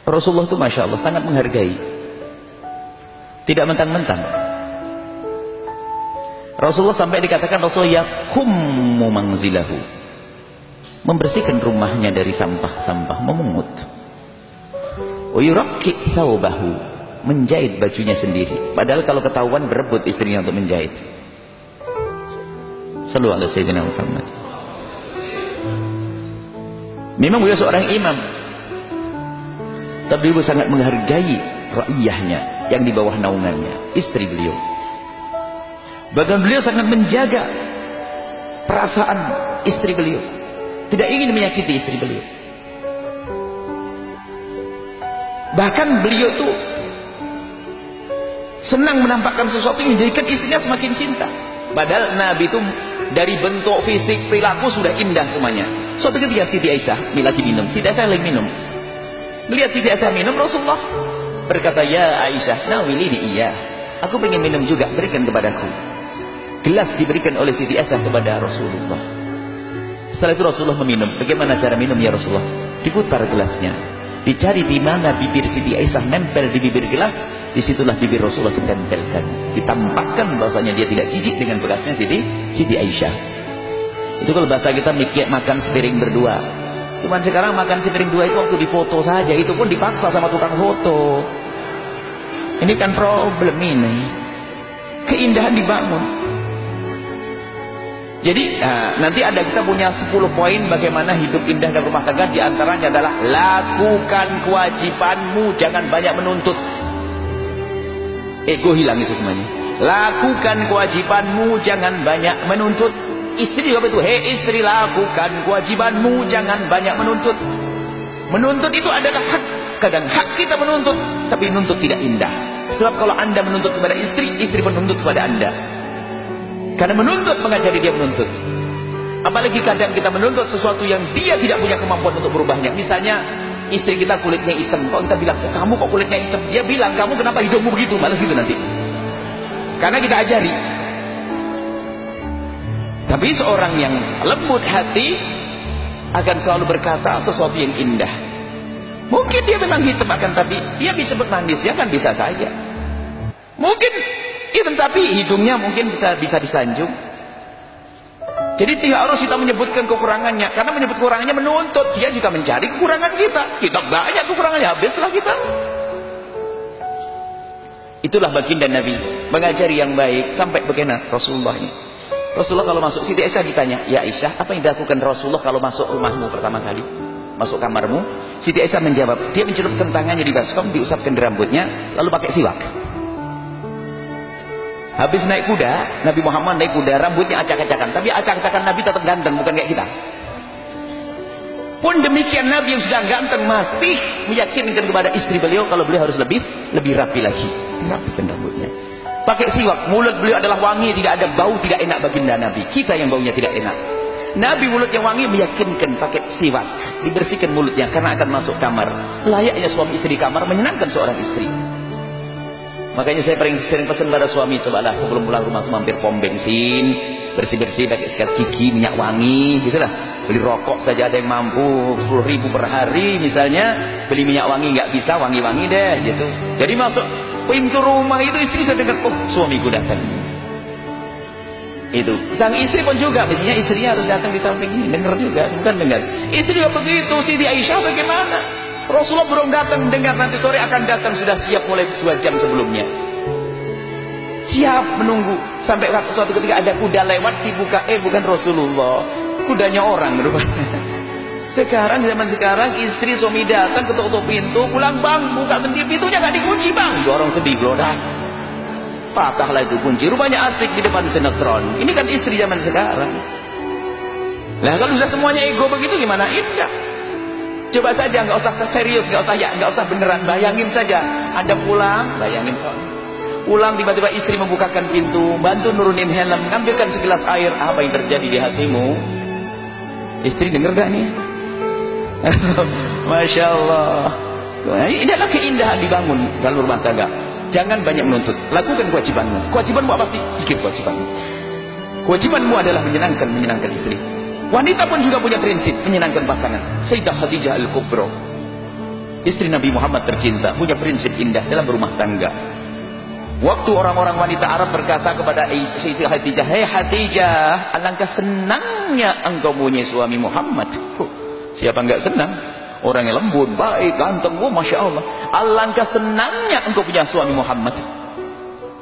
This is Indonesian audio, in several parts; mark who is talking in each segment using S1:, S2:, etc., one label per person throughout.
S1: Rasulullah itu Masya Allah sangat menghargai, tidak mentang-mentang. Rasulullah sampai dikatakan Rasulullah yakummu manzilahu, membersihkan rumahnya dari sampah-sampah, memungut. Wa yurakki thawbahu, menjahit bajunya sendiri, padahal kalau ketahuan berebut istrinya untuk menjahit. Sallu ala Sayyidina Muhammad. Memang beliau seorang imam, tapi beliau sangat menghargai raiyahnya yang di bawah naungannya, istri beliau. Bahkan beliau sangat menjaga perasaan istri beliau, tidak ingin menyakiti istri beliau. Bahkan beliau tuh senang menampakkan sesuatu yang menjadikan istrinya semakin cinta. Padahal Nabi itu dari bentuk fisik, perilaku sudah indah semuanya. Suatu ketika Siti Aisyah lagi minum, Siti Aisyah lagi minum, melihat Siti Aisyah minum, Rasulullah berkata, ya Aisyah, nawilini iya, aku ingin minum juga, berikan kepadaku. Gelas diberikan oleh Siti Aisyah kepada Rasulullah. Setelah itu Rasulullah meminum. Bagaimana cara minum ya Rasulullah? Diputar gelasnya, dicari di mana bibir Siti Aisyah nempel di bibir gelas, disitulah bibir Rasulullah ditempelkan, ditampakkan bahwasanya dia tidak jijik dengan bekasnya Siti Aisyah. Itu kalau bahasa kita mikir makan sepiring berdua. Cuman sekarang makan sepiring dua itu waktu difoto saja, itu pun dipaksa sama tukang foto. Ini kan problem ini, keindahan dibangun. Jadi nanti ada, kita punya 10 poin bagaimana hidup indah dan rumah tangga. Di antaranya adalah lakukan kewajibanmu, jangan banyak menuntut. Ego hilang itu semuanya. Lakukan kewajibanmu, jangan banyak menuntut. Istri juga betul. Hei istri, lakukan kewajibanmu, jangan banyak menuntut. Menuntut itu adalah hak. Kadang hak kita menuntut, tapi menuntut tidak indah. Sebab kalau anda menuntut kepada istri, istri menuntut kepada anda. Karena menuntut mengajari dia menuntut. Apalagi kadang kita menuntut sesuatu yang dia tidak punya kemampuan untuk berubahnya. Misalnya istri kita kulitnya hitam, kok kita bilang, kamu kok kulitnya hitam? Dia bilang, kamu kenapa hidungmu begitu? Malas gitu nanti. Karena kita ajari. Tapi seorang yang lembut hati akan selalu berkata sesuatu yang indah. Mungkin dia memang hitam, akan tapi dia bisa bermanis, ya kan, bisa saja. Mungkin hitam tapi hidungnya mungkin bisa disanjung. Jadi tidak harus kita menyebutkan kekurangannya, karena menyebut kekurangannya menuntut dia juga mencari kekurangan kita. Kita banyak kekurangannya, habislah kita. Itulah baginda Nabi mengajari yang baik sampai bagaimana Rasulullah ini. Rasulullah kalau masuk, Siti Aisyah ditanya, ya Aisyah, apa yang dilakukan Rasulullah kalau masuk rumahmu pertama kali, masuk kamarmu? Siti Aisyah menjawab, dia mencelupkan tangannya di baskom, diusapkan di rambutnya, lalu pakai siwak. Habis naik kuda, Nabi Muhammad naik kuda, rambutnya acak-acakan, tapi acak-acakan Nabi tetap ganteng, bukan kayak kita. Pun demikian Nabi yang sudah ganteng masih meyakinkan kepada istri beliau kalau beliau harus lebih rapi lagi, dirapikan rambutnya. Pakai siwak, mulut beliau adalah wangi, tidak ada bau tidak enak baginda Nabi. Kita yang baunya tidak enak. Nabi mulutnya wangi, meyakinkan pakai siwak, dibersihkan mulutnya karena akan masuk kamar. Layaknya suami istri di kamar menyenangkan seorang istri. Makanya saya sering pesan pada suami, cobalah sebelum pulang rumah tuh mampir pom bensin, bersih-bersih, pakai sikat gigi, minyak wangi, gitulah. Beli rokok saja ada yang mampu 10.000 per hari misalnya, beli minyak wangi nggak bisa, wangi-wangi deh gitu. Jadi masuk pintu rumah itu istri saya dengar, oh suamiku datang. Itu sang istri pun juga, biasanya istrinya harus datang di samping ini, dengar juga, bukan dengar. Istri juga begitu. Siti Aisyah bagaimana? Rasulullah belum datang, dengar nanti sore akan datang, sudah siap mulai 2 jam sebelumnya. Siap menunggu sampai suatu ketika ada kuda lewat, dibuka, bukan Rasulullah, kudanya orang rupanya. Sekarang, zaman sekarang, istri suami datang, ketuk-ketuk pintu, pulang bang, buka sendiri, pintunya gak dikunci bang, dorong sedih glodak, patahlah itu kunci. Rupanya asik di depan sinetron. Ini kan istri zaman sekarang. Lah kalau sudah semuanya ego begitu gimana indah? Coba saja, nggak usah serius, nggak usah beneran, bayangin saja Anda pulang, bayangin pulang tiba-tiba istri membukakan pintu, bantu nurunin helm, ngambilkan segelas air. Apa yang terjadi di hatimu? Istri denger gak nih? Masya Allah. Ini adalah keindahan dibangun dalam rumah tangga. Jangan banyak menuntut, lakukan kewajibanmu. Kewajibanmu apa sih? Pikir kewajibanmu. Kewajibanmu adalah menyenangkan istri. Wanita pun juga punya prinsip menyenangkan pasangan. Sayyidah Khadijah Al-Kubra Istri Nabi Muhammad tercinta punya prinsip indah dalam rumah tangga. Waktu orang-orang wanita Arab berkata kepada Siti Khadijah, "Hei Khadijah, alangkah senangnya engkau punya suami Muhammad." Siapa enggak senang? Orang yang lembut, baik, ganteng, Masya Allah. Alangkah senangnya engkau punya suami Muhammad.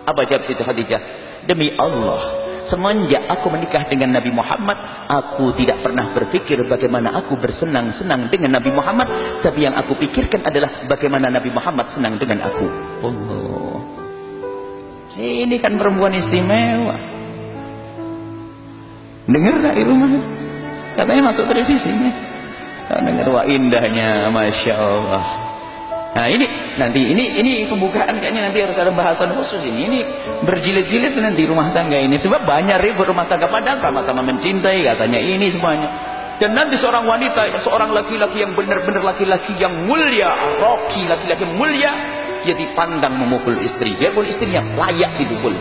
S1: Apa jawab Siti Khadijah? Demi Allah, semenjak aku menikah dengan Nabi Muhammad, aku tidak pernah berpikir bagaimana aku bersenang-senang dengan Nabi Muhammad, tapi yang aku pikirkan adalah bagaimana Nabi Muhammad senang dengan aku. Allah, ini kan perempuan istimewa. Dengar dari rumah, katanya masuk televisinya. Dengar, wah indahnya, Masya Allah. Nah ini nanti ini pembukaan, kayaknya nanti harus ada bahasan khusus ini berjilid-jilid nanti rumah tangga ini, sebab banyak ribut rumah tangga padahal sama-sama mencintai katanya ini semuanya. Dan nanti seorang wanita, seorang laki-laki yang benar-benar laki-laki yang mulia, roki, laki-laki yang mulia, dia dipandang memukul istri, biarpun istrinya layak dipukul.